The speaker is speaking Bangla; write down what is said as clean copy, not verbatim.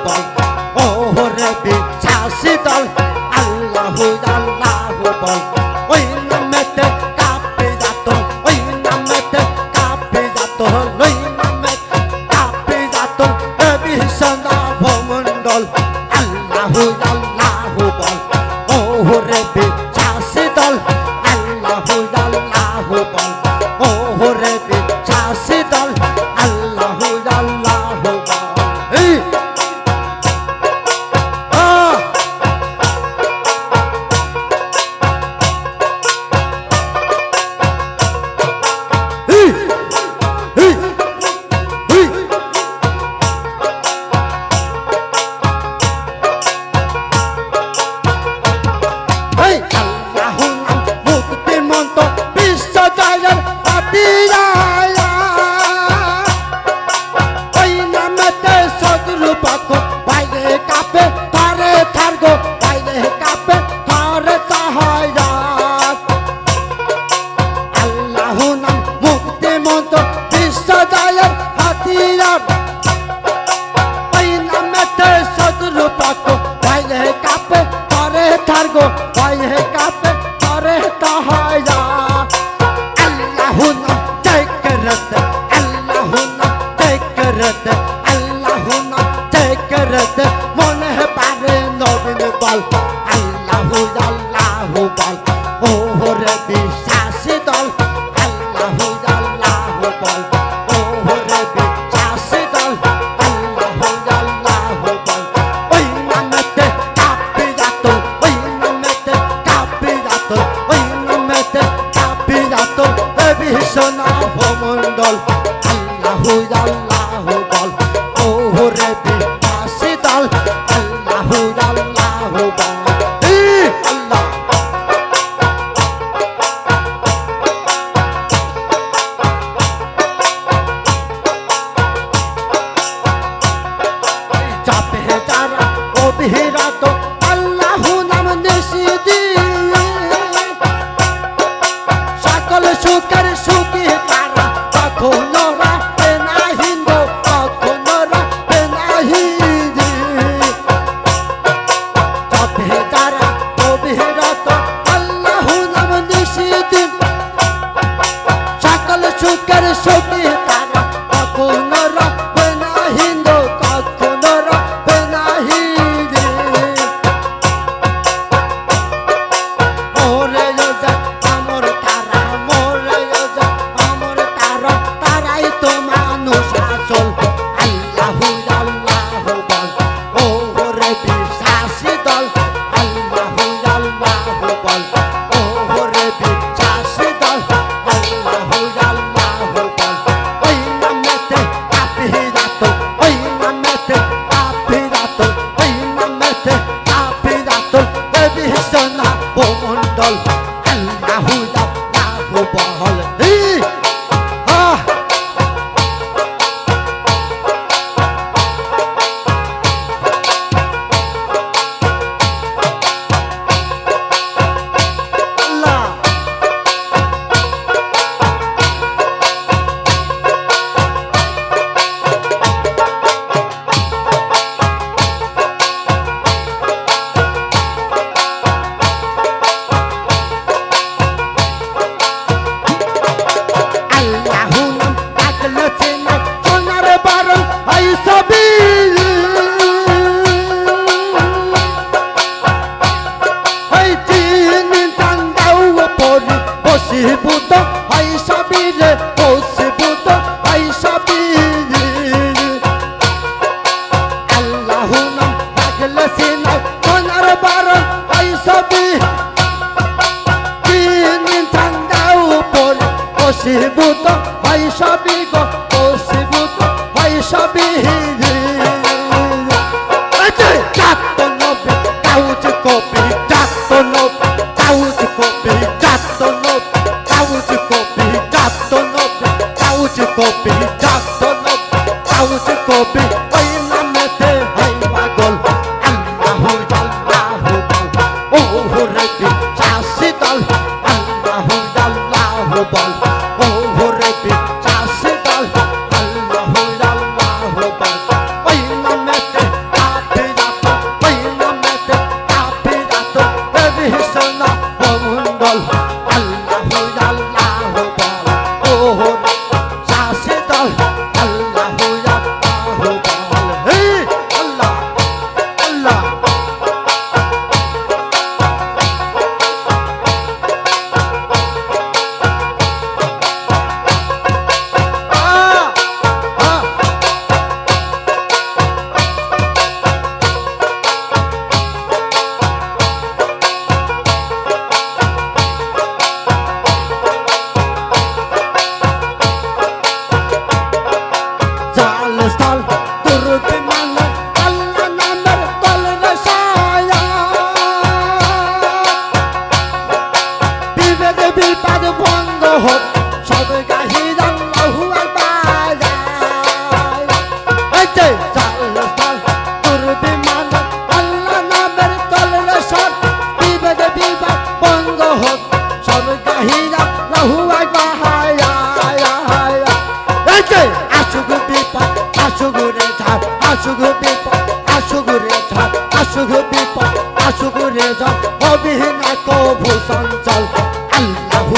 বল ওরে বিশ্বাসী দল আল্লাহু আল্লাহু বল ওই নামেতে কাঁপে যাত ওই নামেতে কাঁপে যাত ওই নামেতে কাঁপে যাত বিশ্বনা ভমণ্ডল আল্লাহু আল্লাহু বল ওরে বিশ্বাসী দল আল্লাহু আল্লাহু বল ওরে বিশ্বাসী দল আল্লাহু আল্লাহু বল মনে পারে নবীন বল আল্লাহু আল্লাহু বল ওরে বিশ্বাসী দল আল্লাহু আল্লাহু বল ওরে বিশ্বাসী দল আল্লাহু আল্লাহু বল ওই নামেতে কাঁপে যাত ওই নামেতে কাঁপে যাত ওই নামেতে কাঁপে যাত বিশ্বনা ভমণ্ডল আল্লাহু আল্লাহু বল ওরে বিশ্বাসী দল আল্লাহু আল্লাহু বল আল্লাহ চাপে যারা অবিরত আল্লাহু নাম নিষিদ্ধি সকল সুখের সুখী তারা কখনো রাখে না হিন্দু কখনো রাখে না হিন্দি চাপে যারা অবিরত আল্লাহু নাম নিষিদ্ধি সকল সুখের সুখী তারা কখনো রাখে না হিন্দু কখনো রাখে না হিন্দি ওরে যোজা আমর তারা মোরে যোজা আমর তারা তারাই তো মানুষ আসল আল্লাহু আল্লাহু বল ওরে বিশ্বাসী দল আল্লাহু আল্লাহু বল ওরে বিশ্বাসী দল আল্লাহু আল্লাহু বল ওই নামেতে কাঁপে যাত ওই নামেতে কাঁপে যাত ওই নামেতে কাঁপে যাত বিশ্বনা ভমণ্ডল আল্লাহু আল্লাহু বল আল্লাহ আল্লাহু নাম ডাকলে চেনা সোনার বারণ হয় সবই হয় চিনি টান্দাও পরি বসিবুত হয় সবই রে বসিবুত হয় সবই আল্লাহু নাম ডাকলে চেনা সোনার বারণ হয় সবই চিনি টান্দাও পরি বসিবুত হয় সবই গো বসিবুত হয় সবই জাল জাল দুর্বিমান আল্লাহ নামের তলরে সব বিবেদ বিবাদ বন্ধ হোক সব গাহিরা লাহুয়াই বাহায়া এই যে আসুক বিপদ আসুক রে ঝাড় আসুক বিপদ আসুক রে ঝাড় আসুক বিপদ আসুক রে ঝাড় হবে না কভু সঞ্চল আল্লাহু